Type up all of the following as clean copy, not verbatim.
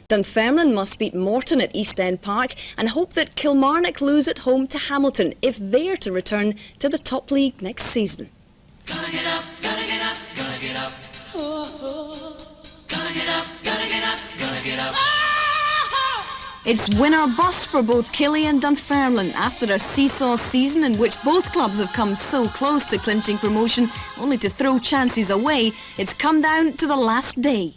Dunfermline must beat Morton at East End Park and hope that Kilmarnock lose at home to Hamilton if they are to return to the top league next season. Gotta get up, gotta get up, gotta get up. Gotta get up, gotta get up, gotta get up. It's win or bust for both Killie and Dunfermline after a seesaw season in which both clubs have come so close to clinching promotion only to throw chances away. It's come down to the last day.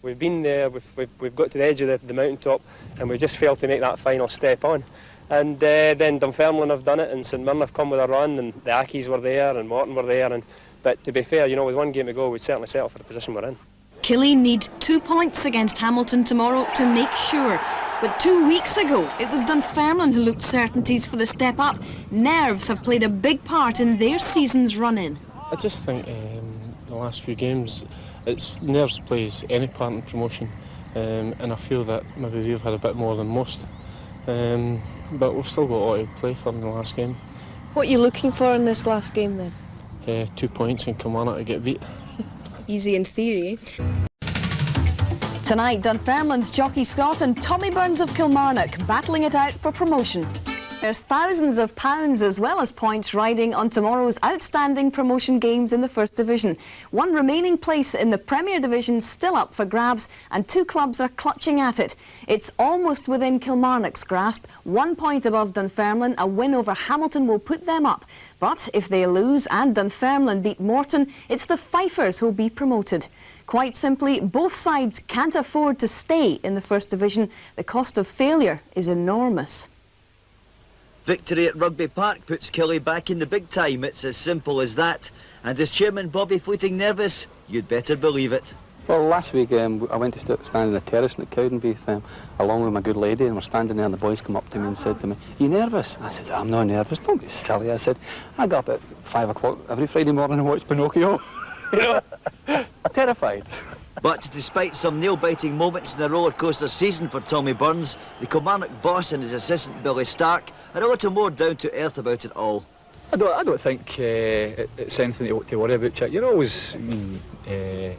We've been there, we've got to the edge of the mountaintop and we've just failed to make that final step on. And then Dunfermline have done it and St Mirren have come with a run and the Ackies were there and Morton were there. But to be fair, you know, with one game to go, we'd certainly settle for the position we're in. Killie need 2 points against Hamilton tomorrow to make sure. But 2 weeks ago, it was Dunfermline who looked certainties for the step up. Nerves have played a big part in their season's run-in. I just think the last few games, nerves plays any part in promotion, and I feel that maybe we've had a bit more than most. But we've still got a lot to play for in the last game. What are you looking for in this last game then? 2 points and Kilmarnock to get beat. Easy in theory. Tonight, Dunfermline's Jockey Scott and Tommy Burns of Kilmarnock battling it out for promotion. There's thousands of pounds as well as points riding on tomorrow's outstanding promotion games in the First Division. One remaining place in the Premier Division still up for grabs and 2 clubs are clutching at it. It's almost within Kilmarnock's grasp. 1 point above Dunfermline, a win over Hamilton will put them up. But if they lose and Dunfermline beat Morton, it's the Fifers who'll be promoted. Quite simply, both sides can't afford to stay in the First Division. The cost of failure is enormous. Victory at Rugby Park puts Killie back in the big time. It's as simple as that. And is Chairman Bobby Fleeting nervous? You'd better believe it. Well, last week I went to stand in the terrace at Cowdenbeath along with my good lady, and we're standing there and the boys come up to me and said to me, "Are you nervous?" I said, "I'm not nervous, don't be silly." I said, "I got up at 5 o'clock every Friday morning and watch Pinocchio." You know, terrified. But despite some nail-biting moments in the roller coaster season for Tommy Burns, the Kilmarnock boss and his assistant Billy Stark are a little more down to earth about it all. I don't think it's anything to worry about, Chick. You're always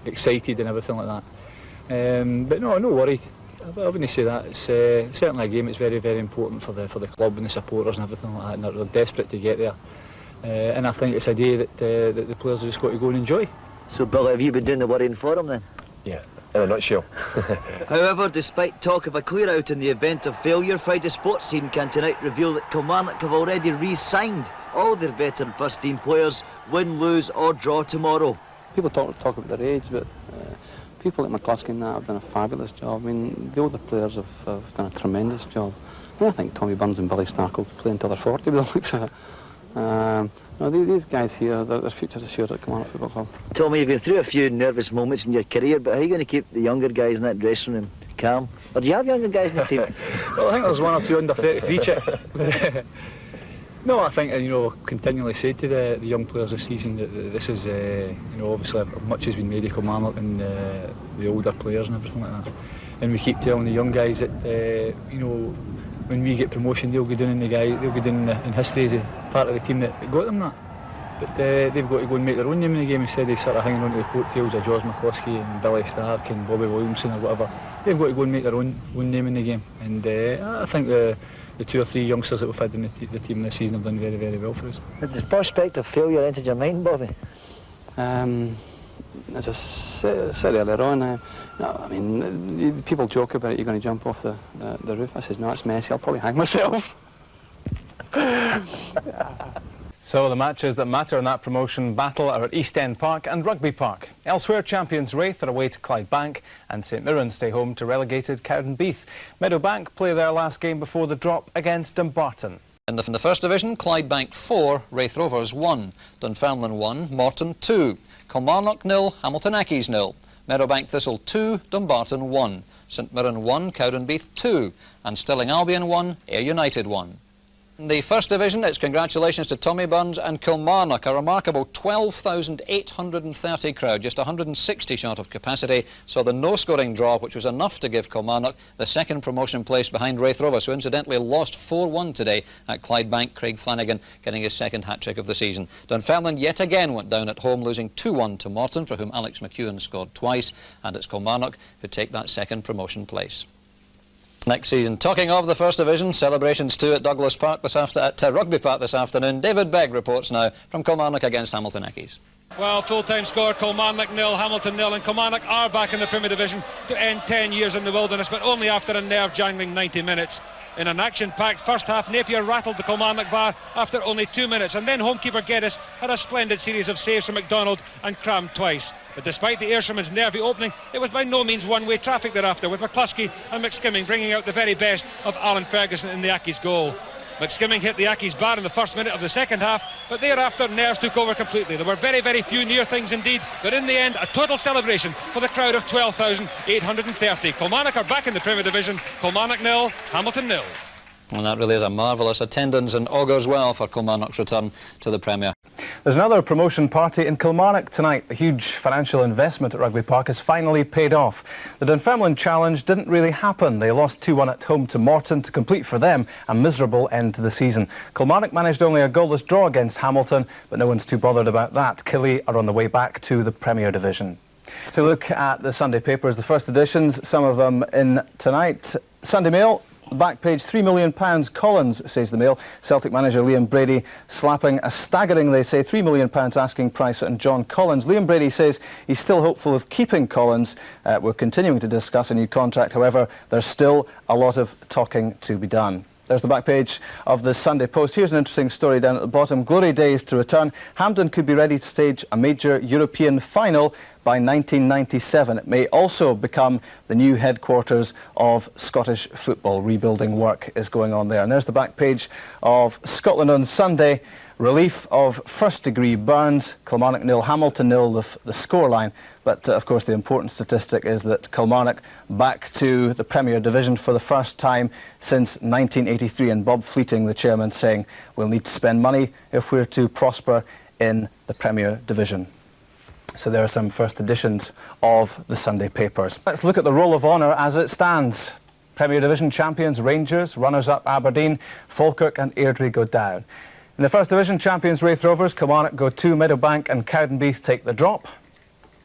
excited and everything like that. But no worry. I wouldn't say that. It's certainly a game that's very, very important for the club and the supporters and everything like that. And they're desperate to get there. And I think it's a day that the players have just got to go and enjoy. So, Billy, have you been doing the worrying for him then? Yeah, in a nutshell. However, despite talk of a clear-out in the event of failure, Friday Sports Team can tonight reveal that Kilmarnock have already re-signed all their veteran first-team players, win, lose or draw tomorrow. People talk about their age, but people like McCluskey and that have done a fabulous job. I mean, the older players have done a tremendous job. And I think Tommy Burns and Billy Stark will play until they're 40 by the looks of it. No, these guys here, their futures assured at Kilmarnock Football Club. Tommy, you've been through a few nervous moments in your career, but how are you going to keep the younger guys in that dressing room calm? Or do you have younger guys in the team? Well, I think there's 1 or 2 under 33, Chick. No, I think, continually say to the young players this season that this is, obviously much has been made of Kilmarnock and the older players and everything like that. And we keep telling the young guys that, when we get promotion, they'll go down in history as a part of the team that got them that. But they've got to go and make their own name in the game instead of sort of hanging on to the coattails of George McCluskey and Billy Stark and Bobby Williamson or whatever. They've got to go and make their own name in the game. And I think the 2 or 3 youngsters that we've had in the team this season have done very, very well for us. Has the prospect of failure entered your mind, Bobby? As I said earlier on, I mean, people joke about it, you're going to jump off the roof. I said, no, it's messy, I'll probably hang myself. So the matches that matter in that promotion battle are at East End Park and Rugby Park. Elsewhere, champions Raith are away to Clydebank and St Mirren stay home to relegated Cowdenbeath. Meadowbank play their last game before the drop against Dumbarton. In the First Division, Clydebank 4, Raith Rovers 1, Dunfermline 1, Morton 2, Kilmarnock 0, Hamilton Ackies 0, Meadowbank Thistle 2, Dumbarton 1, St Mirren 1, Cowdenbeath 2, and Stirling Albion 1, Ayr United 1. In the First Division, it's congratulations to Tommy Burns and Kilmarnock, a remarkable 12,830 crowd, just 160 short of capacity, saw the no-scoring draw, which was enough to give Kilmarnock the second promotion place behind Raith Rovers, who incidentally lost 4-1 today at Clydebank. Craig Flanagan getting his second hat-trick of the season. Dunfermline yet again went down at home, losing 2-1 to Morton, for whom Alex McEwen scored twice, and it's Kilmarnock who take that second promotion place. Next season. Talking of the First Division, celebrations too at Douglas Park at Rugby Park this afternoon. David Begg reports now from Kilmarnock against Hamilton Accies. Well, full-time score, Kilmarnock 0, Hamilton 0, and Kilmarnock are back in the Premier Division to end 10 years in the wilderness, but only after a nerve-jangling 90 minutes. In an action-packed first half, Napier rattled the Kilmarnock bar after only 2 minutes, and then homekeeper Geddes had a splendid series of saves from McDonald and crammed twice. But despite the Ayrshirmen's nervy opening, it was by no means one-way traffic thereafter, with McCluskey and McSkimming bringing out the very best of Alan Ferguson in the Accies goal. McSkimming hit the Accies bar in the first minute of the second half, but thereafter nerves took over completely. There were very, very few near things indeed, but in the end a total celebration for the crowd of 12,830. Kilmarnock are back in the Premier Division. Kilmarnock 0, Hamilton 0. And that really is a marvellous attendance and augurs well for Kilmarnock's return to the Premier. There's another promotion party in Kilmarnock tonight. The huge financial investment at Rugby Park has finally paid off. The Dunfermline challenge didn't really happen. They lost 2-1 at home to Morton to complete for them a miserable end to the season. Kilmarnock managed only a goalless draw against Hamilton, but no one's too bothered about that. Killie are on the way back to the Premier Division. To look at the Sunday papers, the first editions, some of them in tonight. Sunday Mail. Back page, £3 million Collins, says the Mail. Celtic manager Liam Brady slapping a staggering, they say, £3 million asking price on John Collins. Liam Brady says he's still hopeful of keeping Collins. We're continuing to discuss a new contract. However, there's still a lot of talking to be done. There's the back page of the Sunday Post. Here's an interesting story down at the bottom. Glory days to return. Hampden could be ready to stage a major European final by 1997. It may also become the new headquarters of Scottish football. Rebuilding work is going on there. And there's the back page of Scotland on Sunday. Relief of first-degree burns. Kilmarnock 0, Hamilton 0, the scoreline. But, of course, the important statistic is that Kilmarnock back to the Premier Division for the first time since 1983. And Bob Fleeting, the chairman, saying we'll need to spend money if we're to prosper in the Premier Division. So there are some first editions of the Sunday papers. Let's look at the Roll of Honour as it stands. Premier Division champions Rangers, runners-up Aberdeen, Falkirk and Airdrie go down. In the First Division, champions Raith Rovers, Kilmarnock go 2, Meadowbank and Cowdenbeath take the drop.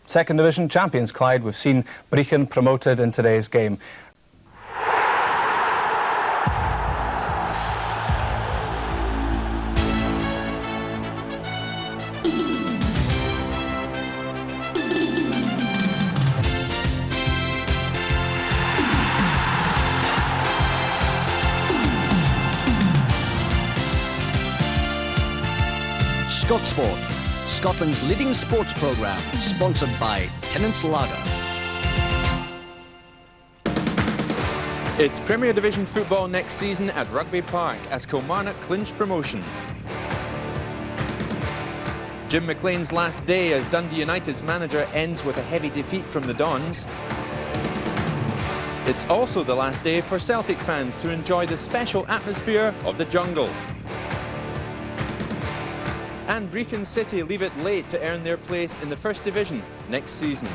Second Division, champions Clyde, we've seen Brechin promoted in today's game. Sport, Scotland's leading sports programme, sponsored by Tennent's Lager. It's Premier Division football next season at Rugby Park as Kilmarnock clinch promotion. Jim McLean's last day as Dundee United's manager ends with a heavy defeat from the Dons. It's also the last day for Celtic fans to enjoy the special atmosphere of the jungle. And Brechin City leave it late to earn their place in the First Division next season.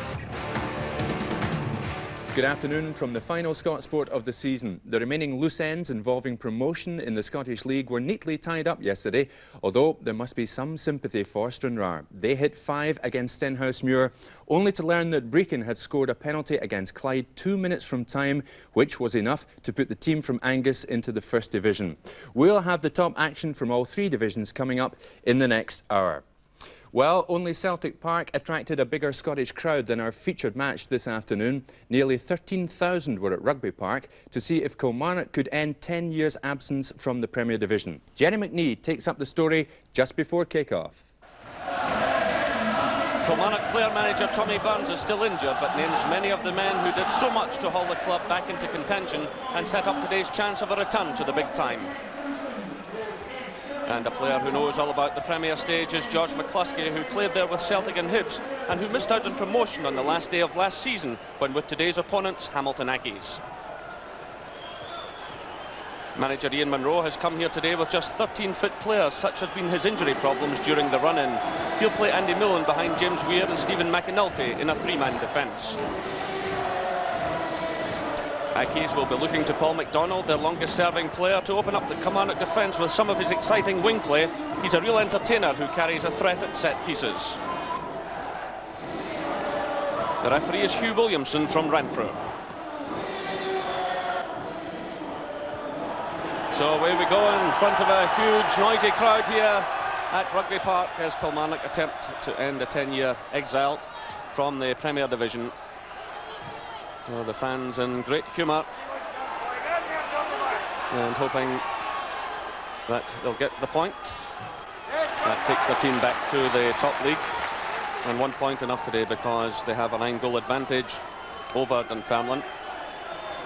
Good afternoon from the final Scott Sport of the season. The remaining loose ends involving promotion in the Scottish League were neatly tied up yesterday, although there must be some sympathy for Stranraer. They hit 5 against Stenhousemuir, only to learn that Brechin had scored a penalty against Clyde 2 minutes from time, which was enough to put the team from Angus into the First Division. We'll have the top action from all 3 divisions coming up in the next hour. Well, only Celtic Park attracted a bigger Scottish crowd than our featured match this afternoon. Nearly 13,000 were at Rugby Park to see if Kilmarnock could end 10 years' absence from the Premier Division. Jenny McNee takes up the story just before kick-off. Kilmarnock player-manager Tommy Burns is still injured, but names many of the men who did so much to haul the club back into contention and set up today's chance of a return to the big time. And a player who knows all about the Premier stage is George McCluskey, who played there with Celtic and Hibs and who missed out on promotion on the last day of last season when with today's opponents Hamilton Accies. Manager Ian Munro has come here today with just 13 fit players. Such has been his injury problems during the run-in. He'll play Andy Millen behind James Weir and Stephen McAnulty in a 3-man defence. Accies will be looking to Paul McDonald, their longest-serving player, to open up the Kilmarnock defence with some of his exciting wing play. He's a real entertainer who carries a threat at set pieces. The referee is Hugh Williamson from Renfrew. So away we go in front of a huge noisy crowd here at Rugby Park as Kilmarnock attempt to end a 10-year exile from the Premier Division. So the fans in great humour and hoping that they'll get the point. That takes the team back to the top league, and 1 point enough today because they have a 9-goal advantage over Dunfermline.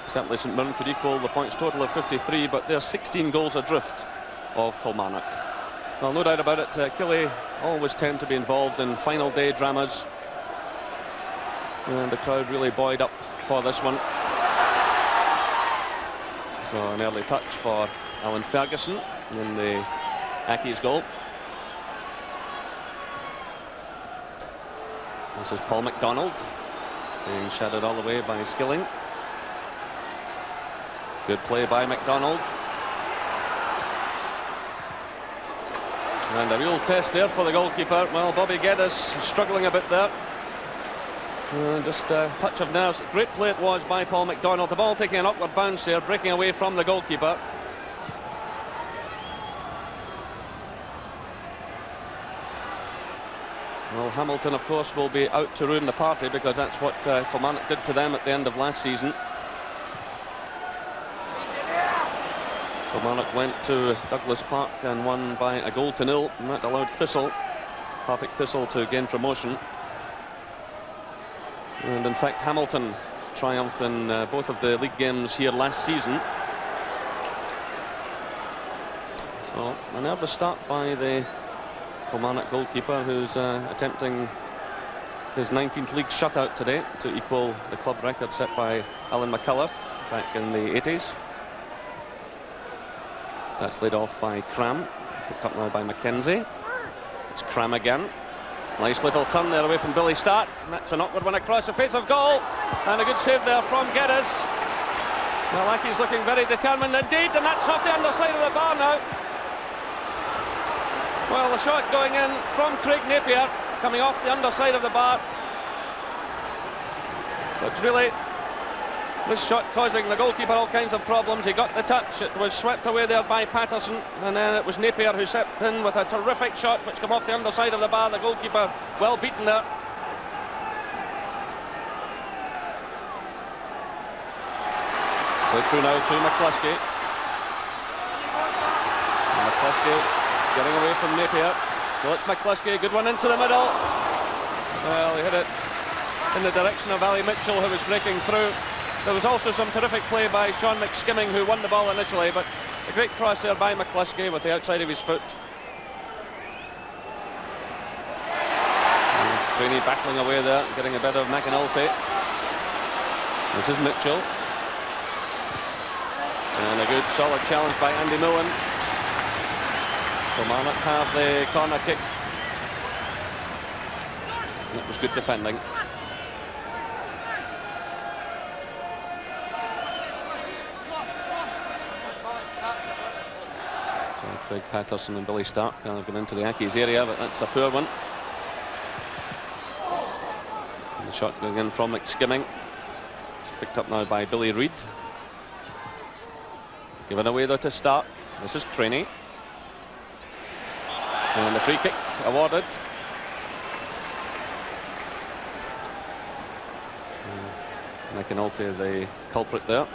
Certainly St Mirren could equal the points total of 53, but they're 16 goals adrift of Kilmarnock. Well, no doubt about it, Killie always tend to be involved in final day dramas, and the crowd really buoyed up for this one. So an early touch for Alan Ferguson in the Accies goal. This is Paul MacDonald being shadowed all the way by Skilling. Good play by MacDonald. And a real test there for the goalkeeper. Well, Bobby Geddes struggling a bit there. Just a touch of nerves. Great play it was by Paul MacDonald. The ball taking an upward bounce there, breaking away from the goalkeeper. Well, Hamilton, of course, will be out to ruin the party because that's what Kilmarnock did to them at the end of last season. Kilmarnock went to Douglas Park and won by a 1-0, and that allowed Partick Thistle to gain promotion. And in fact, Hamilton triumphed in both of the league games here last season. So a nervous start by the Kilmarnock goalkeeper, who's attempting his 19th league shutout today to equal the club record set by Alan McCullough back in the 80s. That's laid off by Cram, picked up now by Mackenzie. It's Cram again. Nice little turn there away from Billy Stark. That's an awkward one across the face of goal. And a good save there from Geddes. Malaki's looking very determined indeed, and that's off the underside of the bar now. Well, the shot going in from Craig Napier, coming off the underside of the bar. But really, this shot causing the goalkeeper all kinds of problems. He got the touch, it was swept away there by Paterson, and then it was Napier who stepped in with a terrific shot which came off the underside of the bar. The goalkeeper well beaten there. Play through now to McCluskey. And McCluskey getting away from Napier. Still it's McCluskey, good one into the middle. Well, he hit it in the direction of Ali Mitchell, who was breaking through. There was also some terrific play by Sean McSkimming, who won the ball initially, but a great cross there by McCluskey with the outside of his foot. Crainie battling away there, getting a bit of McAnulty. This is Mitchell. And a good solid challenge by Andy Millen. Kilmarnock have the corner kick. That was good defending. So Craig Paterson and Billy Stark have gone into the Accies area, but that's a poor one. And the shot going in from McSkimming. It's picked up now by Billy Reid. Given away though to Stark. This is Crainie. And the free kick awarded. McAnulty, the culprit there.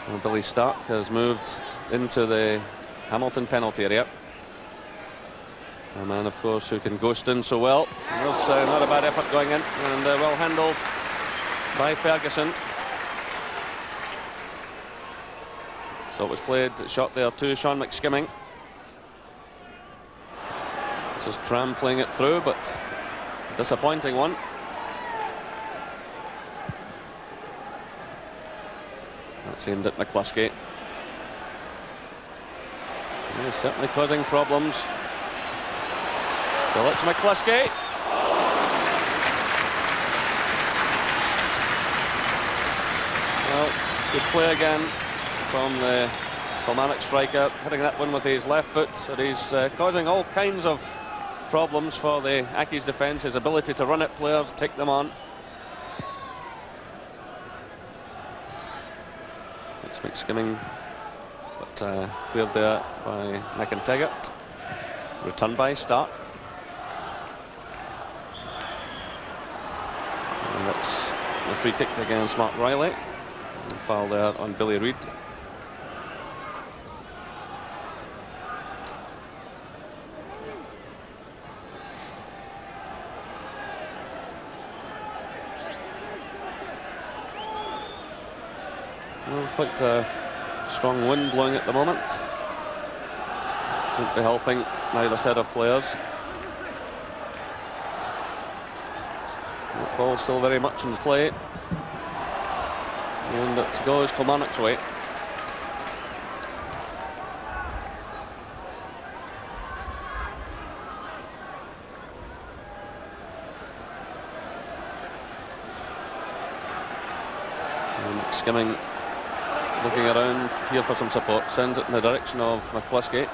Well, Billy Stark has moved into the Hamilton penalty area. A man, of course, who can ghost in so well. That's not a bad effort going in, and well handled by Ferguson. So it was played, shot there to Sean McSkimming. This is Cram playing it through, but a disappointing one. That's aimed at McCluskey. He's certainly causing problems. Still it's McCluskey. Well, good play again from the Kilmarnock striker, hitting that one with his left foot, but he's causing all kinds of problems for the Accies defence. His ability to run at players, take them on, McSkimming, but cleared there by McIntyre. Returned by Stark. And that's the free kick against Mark Reilly. Foul there on Billy Reid. Well, quite a strong wind blowing at the moment. Won't be helping neither set of players. It's all still very much in play. And it goes Kilmarnock's way. McSkimming looking around here for some support, sends it in the direction of McCluskey.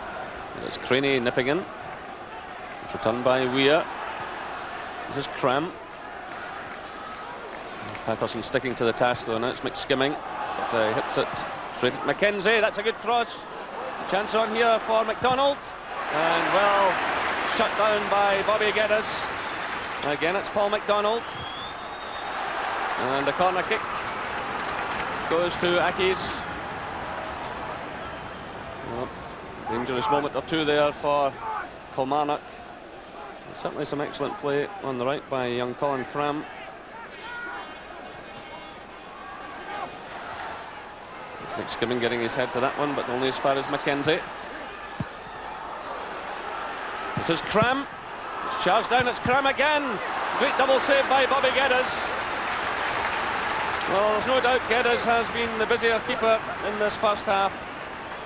It's Crainie nipping in. It's returned by Weir. This is Cram. Paterson sticking to the task though. Now it's McSkimming, but hits it straight at Mackenzie. That's a good cross. Chance on here for McDonald, and well shut down by Bobby Geddes. Again, it's Paul McDonald, and the corner kick goes to Ackies. Well, dangerous moment or two there for Kilmarnock. Certainly some excellent play on the right by young Colin Cram. McSkimming getting his head to that one, but only as far as Mackenzie. This is Cram. It's charged down, it's Cram again. Great double save by Bobby Geddes. Well, there's no doubt Geddes has been the busier keeper in this first half.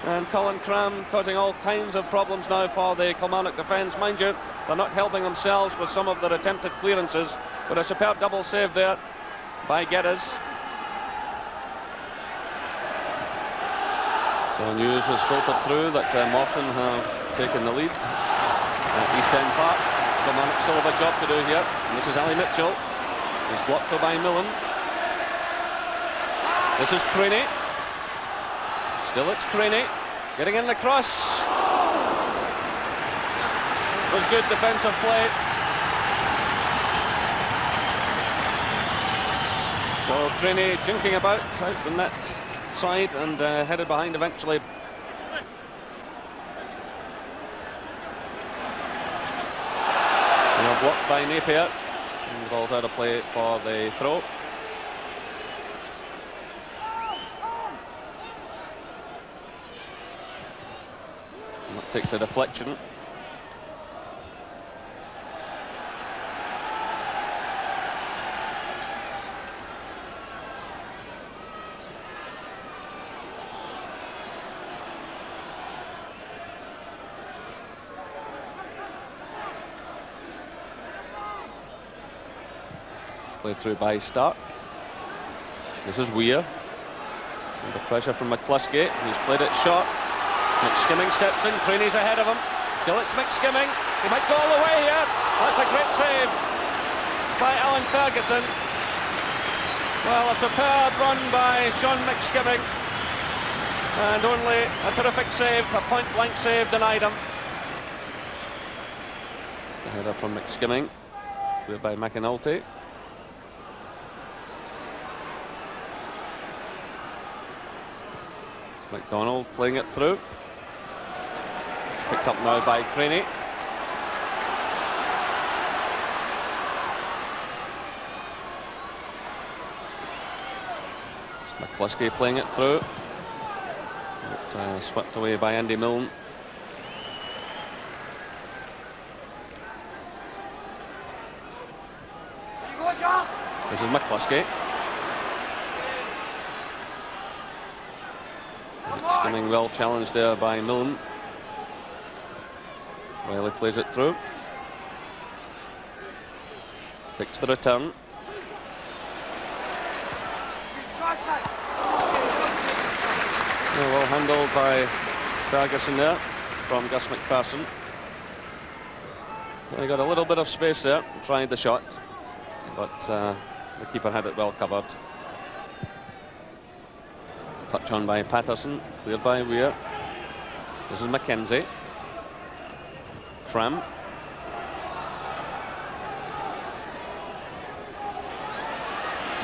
And Colin Cram causing all kinds of problems now for the Kilmarnock defence. Mind you, they're not helping themselves with some of their attempted clearances, but a superb double save there by Geddes. So news has filtered through that Morton have taken the lead at East End Park. Kilmarnock still have a job to do here. And this is Ali Mitchell. He's blocked by Millen. This is Crainie. Still it's Crainie. Getting in the cross. It was good defensive play. So Crainie jinking about out the net side and headed behind eventually. And blocked by Napier. And the ball's out of play for the throw. And that takes a deflection. Played through by Stark. This is Weir. Under pressure from McCluskey. He's played it short. McSkimming steps in. Crainie's ahead of him. Still it's McSkimming. He might go all the way here. That's a great save by Alan Ferguson. Well, a superb run by Sean McSkimming. And only a terrific save, a point-blank save denied him. It's the header from McSkimming. Cleared by McAnulty. McDonald playing it through. It's picked up now by Crainie. It's McCluskey playing it through. But, swept away by Andy Milne. This is McCluskey. McSkimming well challenged there by Milne. Reilly plays it through. Picks the return. Well handled by Ferguson there from Gus MacPherson. He got a little bit of space there, tried the shot, but the keeper had it well covered. Touch on by Paterson, cleared by Weir. This is Mackenzie. Cram. And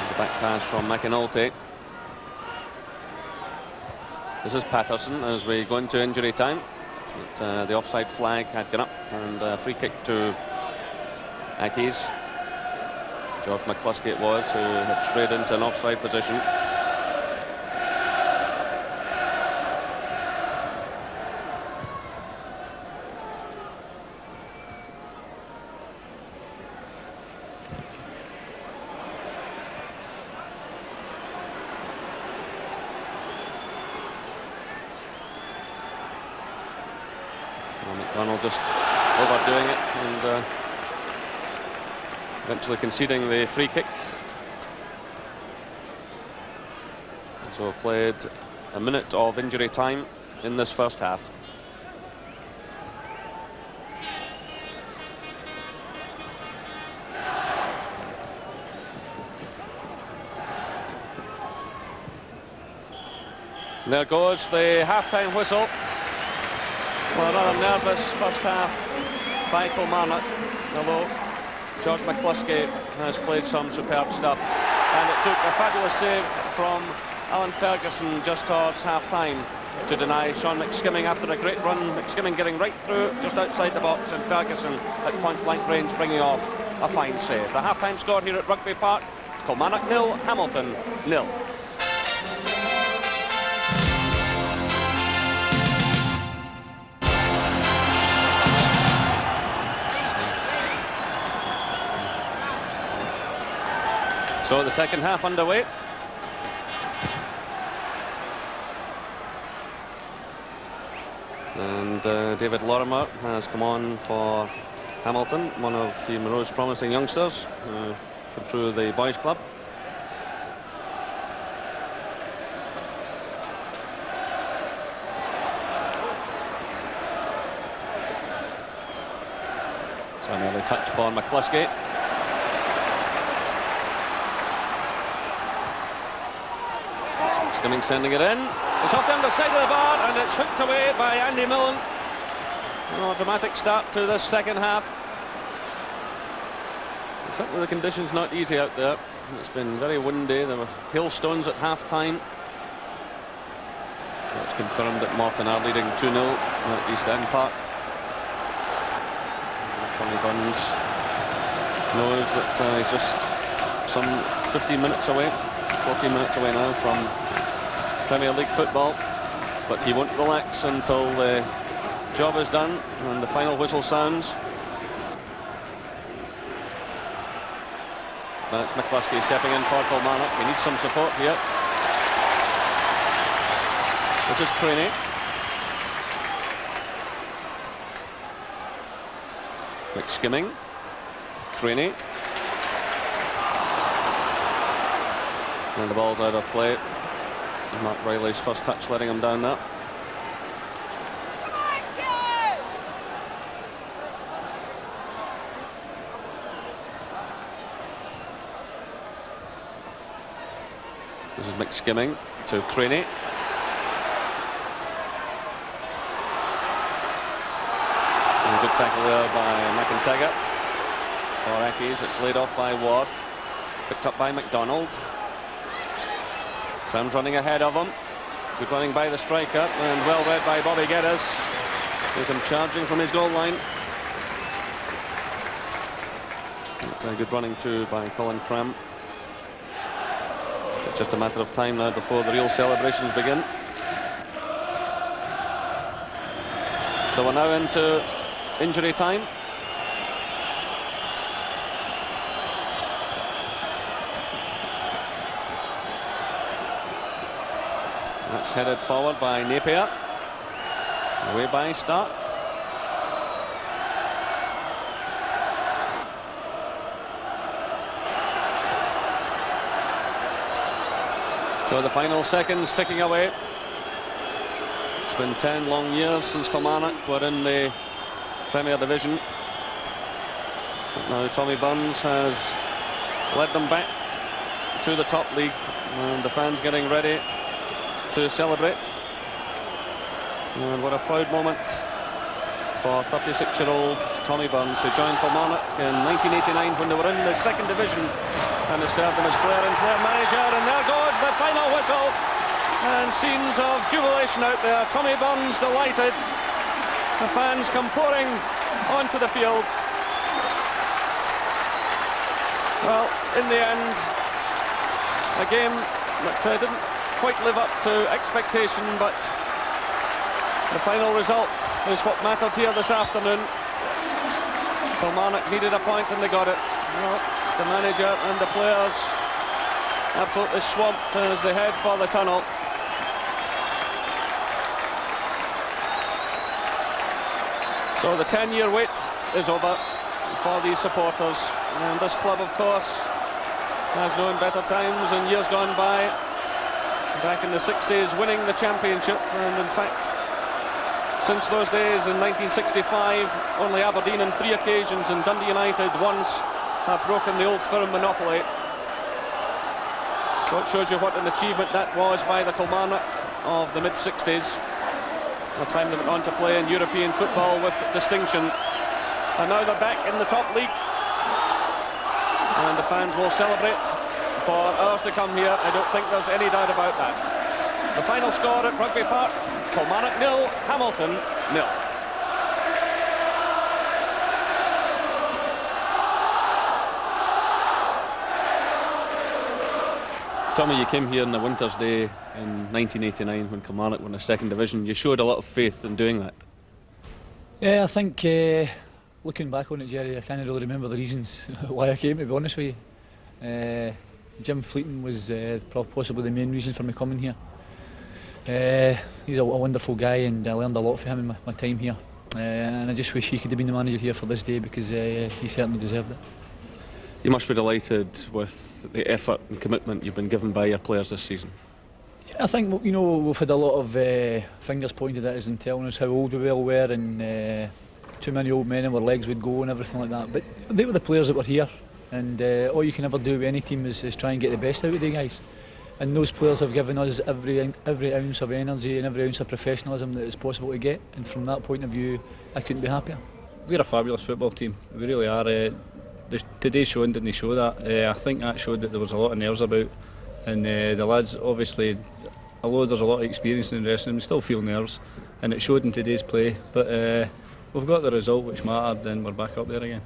the back pass from McAnulty. This is Paterson as we go into injury time. But, the offside flag had gone up, and a free kick to Ackies. George McCluskey it was, who had strayed into an offside position. Just overdoing it and eventually conceding the free kick. So we've played a minute of injury time in this first half. There goes the half-time whistle. Well, a rather nervous first half by Kilmarnock, although George McCluskey has played some superb stuff. And it took a fabulous save from Alan Ferguson just towards half-time to deny Sean McSkimming after a great run. McSkimming getting right through just outside the box, and Ferguson at point-blank range bringing off a fine save. The half-time score here at Rugby Park, Kilmarnock 0, Hamilton 0. So the second half underway. And David Lorimer has come on for Hamilton, one of Hugh Monroe's promising youngsters who came through the boys' club. So an early touch for McCluskey. McSkimming sending it in. It's off the underside of the bar and it's hooked away by Andy Millen. Oh, dramatic start to this second half. Certainly the conditions not easy out there. It's been very windy. There were hailstones at half-time. So it's confirmed that Morton are leading 2-0 at East End Park. Tommy Burns knows that he's just some 15 minutes away, 14 minutes away now from Premier League football, but he won't relax until the job is done and the final whistle sounds. That's McCluskey stepping in for Kilmarnock. We need some support here. This is Crainie. McSkimming. Crainie. And the ball's out of play. Mark Reilly's first touch letting him down there. This is McSkimming to Crainie. And a good tackle there by McIntyre. For Ackies, it's laid off by Ward. Picked up by McDonald. Cram's running ahead of him. Good running by the striker and well read by Bobby Geddes. With him charging from his goal line. And, good running too by Colin Cram. It's just a matter of time now before the real celebrations begin. So we're now into injury time. That's headed forward by Napier. Away by Stark. So the final seconds ticking away. It's been 10 long years since Kilmarnock were in the Premier Division. But now Tommy Burns has led them back to the top league, and the fans getting ready to celebrate. And what a proud moment for 36-year-old Tommy Burns, who joined Kilmarnock in 1989 when they were in the second division, and has served them as player and player manager. And there goes the final whistle, and scenes of jubilation out there. Tommy Burns delighted. The fans come pouring onto the field. Well, in the end, a game that didn't quite live up to expectation, but the final result is what mattered here this afternoon. Kilmarnock needed a point and they got it. Well, the manager and the players absolutely swamped as they head for the tunnel. So the 10-year wait is over for these supporters, and this club, of course, has known better times in years gone by. Back in the 60s, winning the championship, and in fact, since those days in 1965, only Aberdeen on 3 occasions and Dundee United once have broken the old firm monopoly. So it shows you what an achievement that was by the Kilmarnock of the mid-60s. A time they went on to play in European football with distinction. And now they're back in the top league. And the fans will celebrate for hours to come here. I don't think there's any doubt about that. The final score at Rugby Park, Kilmarnock 0, Hamilton 0. Tommy, you came here on a winter's day in 1989 when Kilmarnock won the second division. You showed a lot of faith in doing that. Yeah, I think looking back on it, Jerry, I can't really remember the reasons why I came, to be honest with you. Jim Fleeton was possibly the main reason for me coming here. He's a wonderful guy, and I learned a lot from him in my time here. And I just wish he could have been the manager here for this day, because he certainly deserved it. You must be delighted with the effort and commitment you've been given by your players this season. Yeah, I think, you know, we've had a lot of fingers pointed at us and telling us how old we all were, and too many old men and our legs would go and everything like that. But they were the players that were here, and all you can ever do with any team is try and get the best out of the guys. And those players have given us every ounce of energy and every ounce of professionalism that is possible to get. And from that point of view, I couldn't be happier. We're a fabulous football team. We really are. Today's showing didn't show that. I think that showed that there was a lot of nerves about, and the lads, obviously, although there's a lot of experience in the wrestling, we still feel nerves, and it showed in today's play. But we've got the result which mattered, and we're back up there again.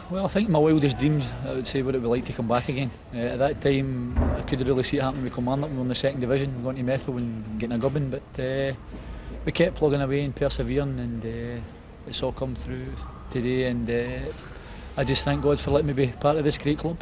Well, I think my wildest dreams, I would say, what it would be like to come back again. At that time, I couldn't really see it happening with Kilmarnock. We were in the second division, going to Methil and getting a gubbin, but we kept plugging away and persevering, and it's all come through today, and I just thank God for letting me be part of this great club.